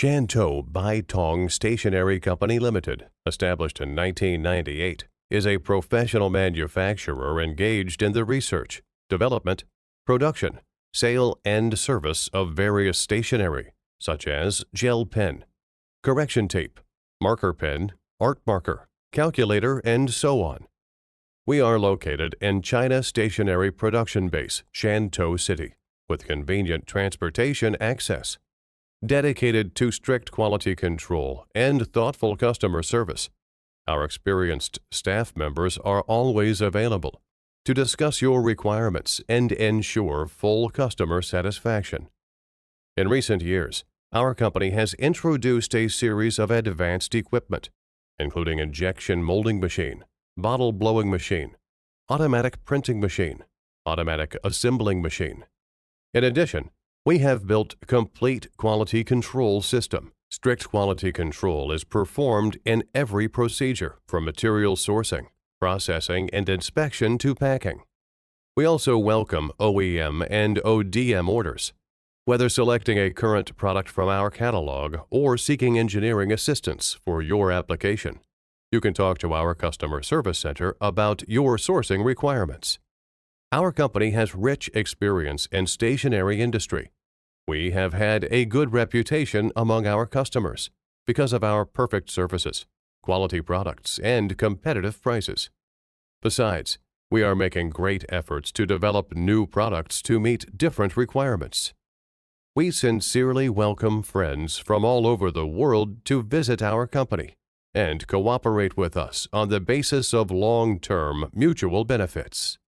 Shantou Baitong Stationery Co. Ltd., established in 1998, is a professional manufacturer engaged in the research, development, production, sale, and service of various stationery, such as gel pen, correction tape, marker pen, art marker, calculator, and so on. We are located in China Stationery Production Base, Shantou City, with convenient transportation access. Dedicated to strict quality control and thoughtful customer service, our experienced staff members are always available to discuss your requirements and ensure full customer satisfaction. In recent years, our company has introduced a series of advanced equipment, including injection molding machine, bottle blowing machine, automatic printing machine, automatic assembling machine. In addition, we have built complete quality control system. Strict quality control is performed in every procedure, from material sourcing, processing, and inspection to packing. We also welcome OEM and ODM orders. Whether selecting a current product from our catalog or seeking engineering assistance for your application, you can talk to our customer service center about your sourcing requirements. Our company has rich experience in stationery industry. We have had a good reputation among our customers because of our perfect services, quality products, and competitive prices. Besides, we are making great efforts to develop new products to meet different requirements. We sincerely welcome friends from all over the world to visit our company and cooperate with us on the basis of long-term mutual benefits.